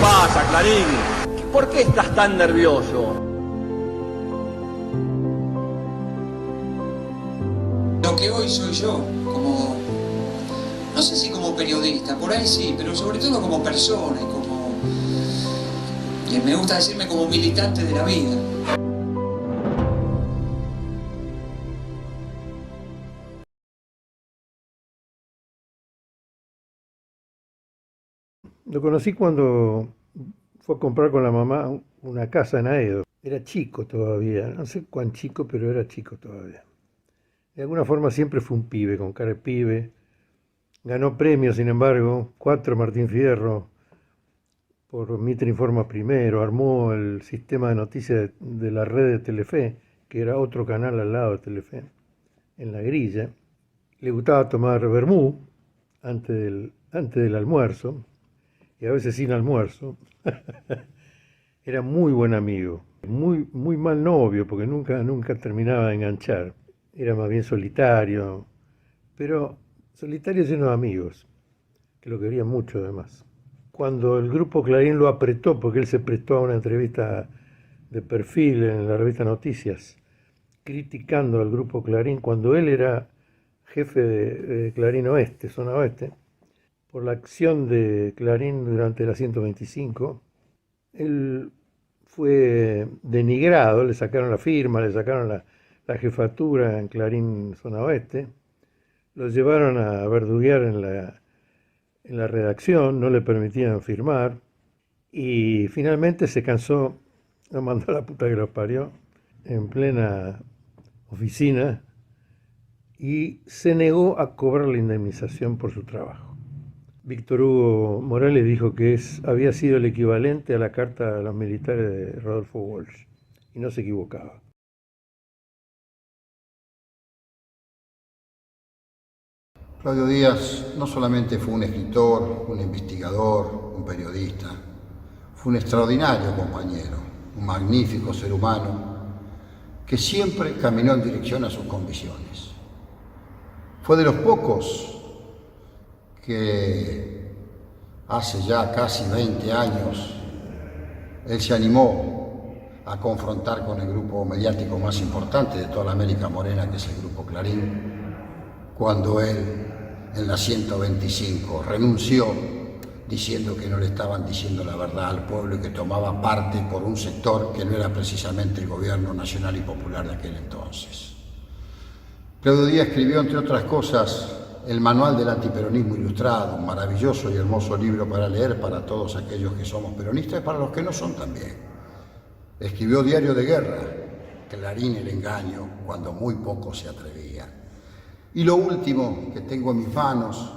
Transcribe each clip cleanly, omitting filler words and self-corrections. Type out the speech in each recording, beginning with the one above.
pasa, Clarín? ¿Por qué estás tan nervioso? Lo que hoy soy yo, como, no sé si como periodista, por ahí sí, pero sobre todo como persona y me gusta decirme como militante de la vida. Lo conocí cuando fue a comprar con la mamá una casa en Aedo. Era chico todavía, no sé cuán chico, pero era chico todavía. De alguna forma siempre fue un pibe, con cara de pibe. Ganó premios, sin embargo, 4 Martín Fierro por Mitre Informa Primero, armó el sistema de noticias de la red de Telefe, que era otro canal al lado de Telefe, en la grilla. Le gustaba tomar vermú antes del almuerzo, y a veces sin almuerzo. Era muy buen amigo, muy mal novio, porque nunca terminaba de enganchar. Era más bien solitario, pero solitario lleno de amigos, que lo querían mucho además. Cuando el grupo Clarín lo apretó, porque él se prestó a una entrevista de perfil en la revista Noticias, criticando al grupo Clarín, cuando él era jefe de Clarín Oeste, zona oeste, por la acción de Clarín durante la 125, él fue denigrado, le sacaron la firma, le sacaron la jefatura en Clarín Zona Oeste, lo llevaron a verduguear en la redacción, no le permitían firmar, y finalmente se cansó, lo mandó a la puta que lo parió, en plena oficina, y se negó a cobrar la indemnización por su trabajo. Víctor Hugo Morales dijo que había sido el equivalente a la carta a los militares de Rodolfo Walsh, y no se equivocaba. Claudio Díaz no solamente fue un escritor, un investigador, un periodista, fue un extraordinario compañero, un magnífico ser humano que siempre caminó en dirección a sus convicciones. Fue de los pocos que hace ya casi 20 años él se animó a confrontar con el grupo mediático más importante de toda la América Morena, que es el Grupo Clarín, cuando él en la 125 renunció diciendo que no le estaban diciendo la verdad al pueblo y que tomaba parte por un sector que no era precisamente el gobierno nacional y popular de aquel entonces. Claudio Díaz escribió, entre otras cosas, el Manual del Antiperonismo Ilustrado, un maravilloso y hermoso libro para leer para todos aquellos que somos peronistas y para los que no son también. Escribió Diario de Guerra, Clarín el engaño, cuando muy pocos se atrevían. Y lo último que tengo en mis manos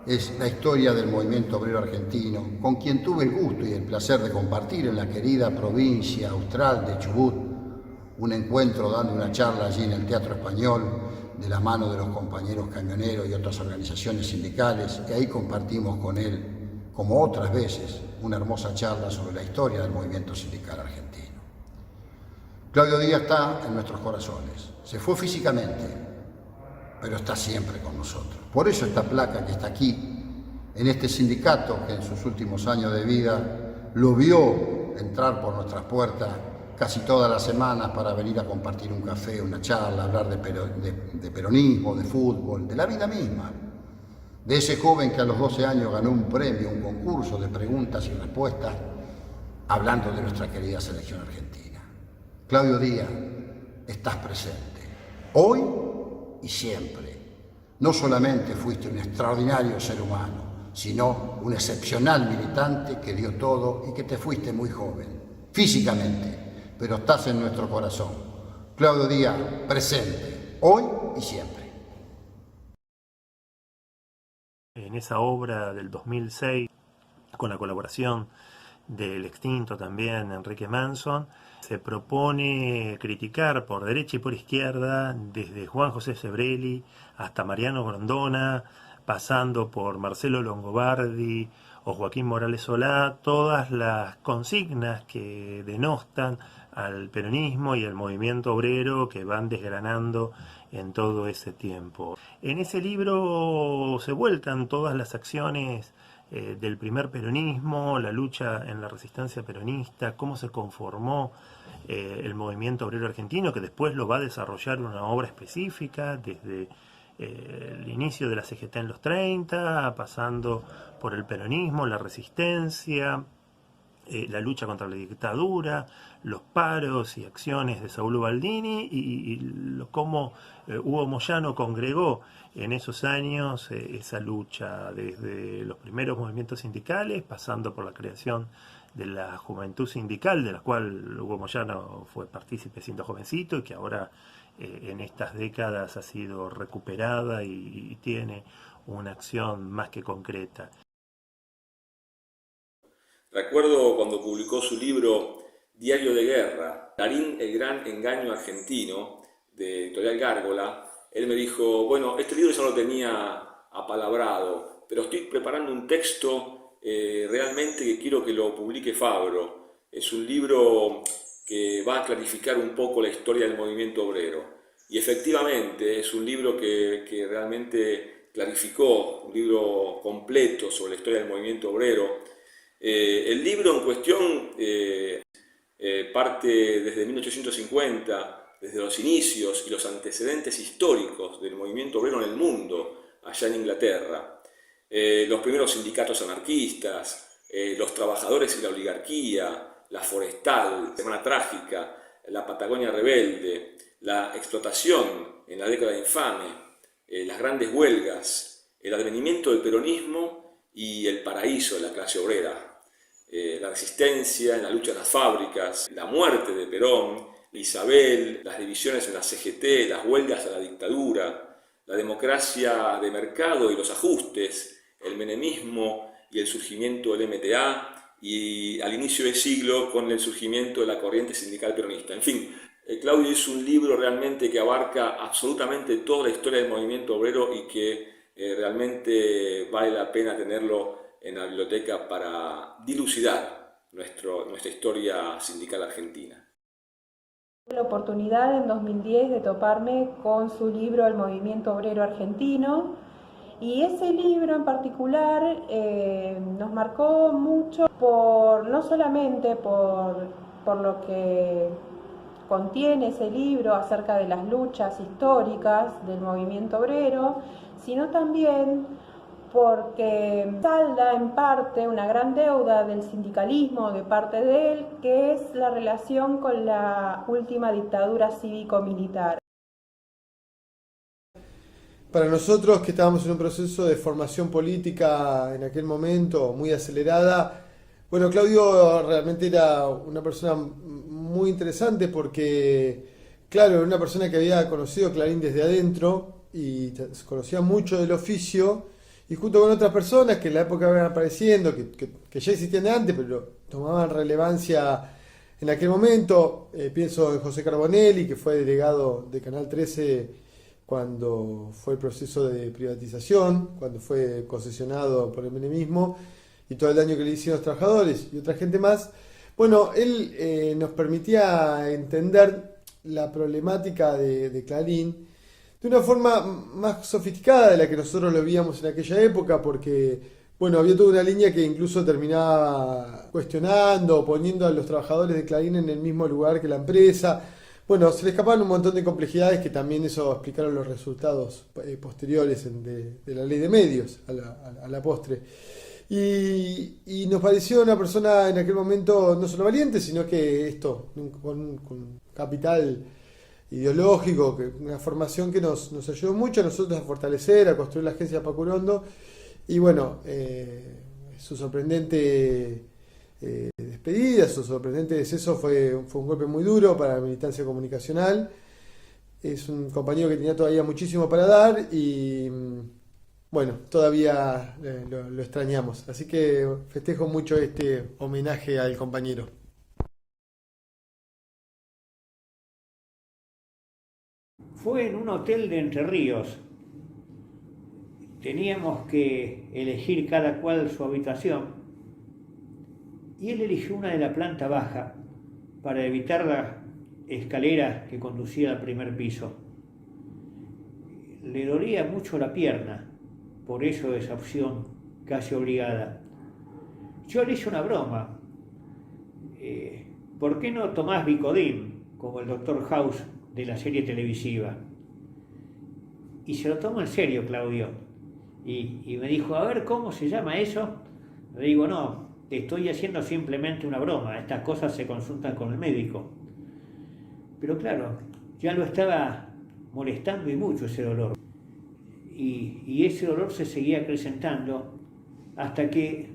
es la historia del movimiento obrero argentino, con quien tuve el gusto y el placer de compartir en la querida provincia austral de Chubut un encuentro dando una charla allí en el Teatro Español de la mano de los compañeros camioneros y otras organizaciones sindicales, y ahí compartimos con él, como otras veces, una hermosa charla sobre la historia del movimiento sindical argentino. Claudio Díaz está en nuestros corazones, se fue físicamente, pero está siempre con nosotros. Por eso esta placa que está aquí, en este sindicato que en sus últimos años de vida lo vio entrar por nuestras puertas casi todas las semanas para venir a compartir un café, una charla, hablar de peronismo, de fútbol, de la vida misma. De ese joven que a los 12 años ganó un premio, un concurso de preguntas y respuestas, hablando de nuestra querida selección argentina. Claudio Díaz, estás presente, hoy y siempre. No solamente fuiste un extraordinario ser humano, sino un excepcional militante que dio todo y que te fuiste muy joven, físicamente, pero estás en nuestro corazón. Claudio Díaz, presente, hoy y siempre. En esa obra del 2006, con la colaboración del extinto también Enrique Manson, se propone criticar por derecha y por izquierda, desde Juan José Sebrelli hasta Mariano Grondona, pasando por Marcelo Longobardi o Joaquín Morales Solá, todas las consignas que denostan al peronismo y al movimiento obrero que van desgranando en todo ese tiempo. En ese libro se vuelcan todas las acciones del primer peronismo, la lucha en la resistencia peronista, cómo se conformó el movimiento obrero argentino, que después lo va a desarrollar una obra específica desde el inicio de la CGT en los 30, pasando por el peronismo, la resistencia, la lucha contra la dictadura, los paros y acciones de Saúl Ubaldini y cómo Hugo Moyano congregó en esos años esa lucha desde los primeros movimientos sindicales, pasando por la creación de la Juventud Sindical, de la cual Hugo Moyano fue partícipe siendo jovencito y que ahora en estas décadas ha sido recuperada y tiene una acción más que concreta. Recuerdo cuando publicó su libro Diario de Guerra, Clarín, el gran engaño argentino, de Editorial Gárgola. Él me dijo, bueno, este libro ya lo tenía apalabrado, pero estoy preparando un texto realmente que quiero que lo publique Fabro. Es un libro que va a clarificar un poco la historia del movimiento obrero. Y efectivamente es un libro que realmente clarificó, un libro completo sobre la historia del movimiento obrero. El libro en cuestión parte desde 1850, desde los inicios y los antecedentes históricos del movimiento obrero en el mundo, allá en Inglaterra. Los primeros sindicatos anarquistas, los trabajadores y la oligarquía, la forestal, la Semana Trágica, la Patagonia Rebelde, la explotación en la década infame, las grandes huelgas, el advenimiento del peronismo y el paraíso de la clase obrera. La resistencia en la lucha de las fábricas, la muerte de Perón, Isabel, las divisiones en la CGT, las huelgas a la dictadura, la democracia de mercado y los ajustes, el menemismo y el surgimiento del MTA, y al inicio del siglo con el surgimiento de la corriente sindical peronista. En fin, Claudio es un libro realmente que abarca absolutamente toda la historia del movimiento obrero y que realmente vale la pena tenerlo en la biblioteca para dilucidar nuestra historia sindical argentina. Tuve la oportunidad en 2010 de toparme con su libro El movimiento obrero argentino, y ese libro en particular nos marcó mucho no solamente por lo que contiene ese libro acerca de las luchas históricas del movimiento obrero, sino también porque salda en parte una gran deuda del sindicalismo de parte de él, que es la relación con la última dictadura cívico-militar. Para nosotros, que estábamos en un proceso de formación política en aquel momento muy acelerada, bueno, Claudio realmente era una persona muy interesante porque, claro, era una persona que había conocido Clarín desde adentro y conocía mucho del oficio, y junto con otras personas que en la época iban apareciendo, que ya existían de antes, pero tomaban relevancia en aquel momento. Pienso en José Carbonelli, que fue delegado de Canal 13 cuando fue el proceso de privatización, cuando fue concesionado por el menemismo, y todo el daño que le hicieron los trabajadores y otra gente más. Bueno, él nos permitía entender la problemática de Clarín de una forma más sofisticada de la que nosotros lo veíamos en aquella época, porque, bueno, había toda una línea que incluso terminaba cuestionando, poniendo a los trabajadores de Clarín en el mismo lugar que la empresa. Bueno, se le escapaban un montón de complejidades que también eso explicaron los resultados posteriores de la ley de medios a la postre. Y nos pareció una persona en aquel momento no solo valiente, sino que esto, con capital ideológico, una formación que nos ayudó mucho a nosotros a fortalecer, a construir la agencia Pacurondo. Y bueno, su sorprendente despedida, su sorprendente deceso fue un golpe muy duro para la militancia comunicacional. Es un compañero que tenía todavía muchísimo para dar y, bueno, todavía lo extrañamos. Así que festejo mucho este homenaje al compañero. Fue en un hotel de Entre Ríos. Teníamos que elegir cada cual su habitación y él eligió una de la planta baja para evitar la escalera que conducía al primer piso. Le dolía mucho la pierna, por eso esa opción casi obligada. Yo le hice una broma. ¿Por qué no tomás Vicodin, como el Dr. House de la serie televisiva? Y se lo tomó en serio, Claudio. Y me dijo, a ver, ¿cómo se llama eso? Le digo, no, te estoy haciendo simplemente una broma. Estas cosas se consultan con el médico. Pero claro, ya lo estaba molestando y mucho ese dolor. Y ese dolor se seguía acrecentando hasta que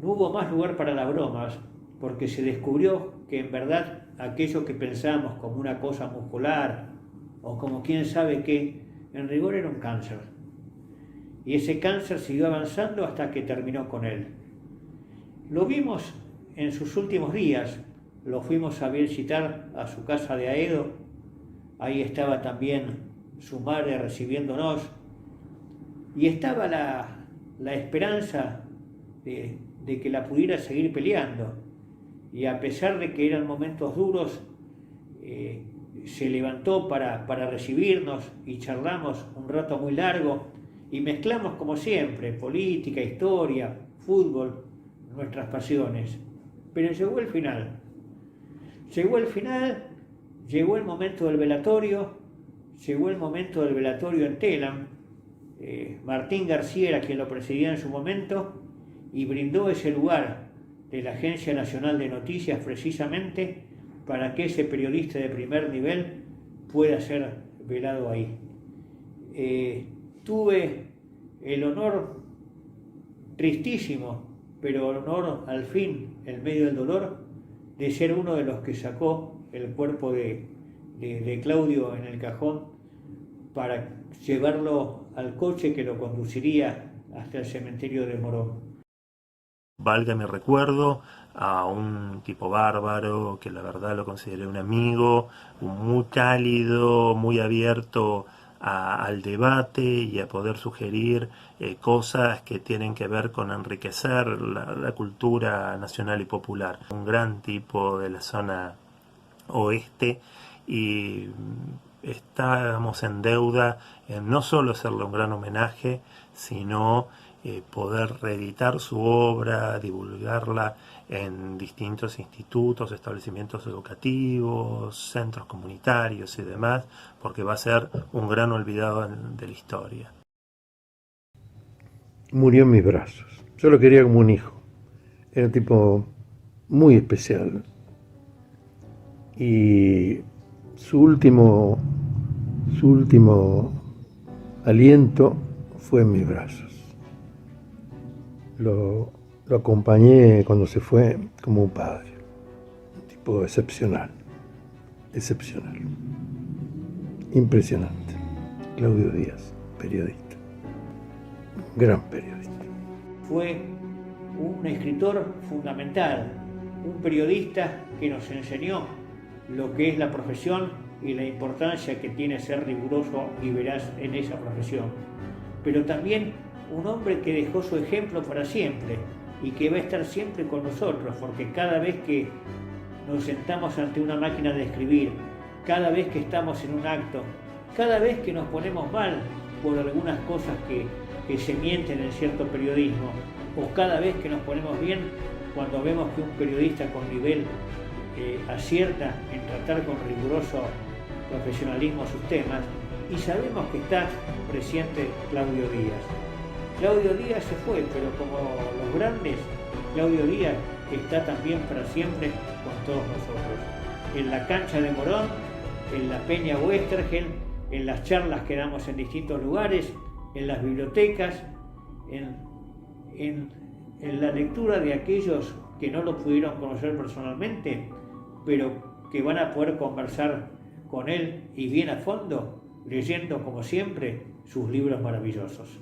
no hubo más lugar para las bromas, porque se descubrió que en verdad aquello que pensábamos como una cosa muscular o como quién sabe qué, en rigor era un cáncer. Y ese cáncer siguió avanzando hasta que terminó con él. Lo vimos en sus últimos días, lo fuimos a visitar a su casa de Aedo, ahí estaba también su madre recibiéndonos, y estaba la esperanza de que la pudiera seguir peleando. Y a pesar de que eran momentos duros, se levantó para recibirnos y charlamos un rato muy largo y mezclamos como siempre política, historia, fútbol, nuestras pasiones. Pero llegó el final. Llegó el final, llegó el momento del velatorio, llegó el momento del velatorio en Telam. Martín García era quien lo presidía en su momento y brindó ese lugar de la Agencia Nacional de Noticias precisamente para que ese periodista de primer nivel pueda ser velado ahí. Tuve el honor, tristísimo, pero el honor al fin, en medio del dolor, de ser uno de los que sacó el cuerpo de Claudio en el cajón para llevarlo al coche que lo conduciría hasta el cementerio de Morón. Valga mi recuerdo a un tipo bárbaro, que la verdad lo consideré un amigo, muy cálido, muy abierto al debate y a poder sugerir cosas que tienen que ver con enriquecer la cultura nacional y popular. Un gran tipo de la zona oeste y estábamos en deuda en no solo hacerle un gran homenaje, sino poder reeditar su obra, divulgarla en distintos institutos, establecimientos educativos, centros comunitarios y demás, porque va a ser un gran olvidado de la historia. Murió en mis brazos. Yo lo quería como un hijo. Era un tipo muy especial. Y su último aliento fue en mis brazos. Lo acompañé cuando se fue como un padre, un tipo excepcional, impresionante. Claudio Díaz, periodista, gran periodista. Fue un escritor fundamental, un periodista que nos enseñó lo que es la profesión y la importancia que tiene ser riguroso y veraz en esa profesión, pero también un hombre que dejó su ejemplo para siempre y que va a estar siempre con nosotros, porque cada vez que nos sentamos ante una máquina de escribir, cada vez que estamos en un acto, cada vez que nos ponemos mal por algunas cosas que se mienten en cierto periodismo, o cada vez que nos ponemos bien cuando vemos que un periodista con nivel acierta en tratar con riguroso profesionalismo sus temas, y sabemos que está presente Claudio Díaz. Claudio Díaz se fue, pero como los grandes, Claudio Díaz está también para siempre con todos nosotros. En la cancha de Morón, en la Peña Westergel, en las charlas que damos en distintos lugares, en las bibliotecas, en la lectura de aquellos que no lo pudieron conocer personalmente, pero que van a poder conversar con él y bien a fondo, leyendo como siempre sus libros maravillosos.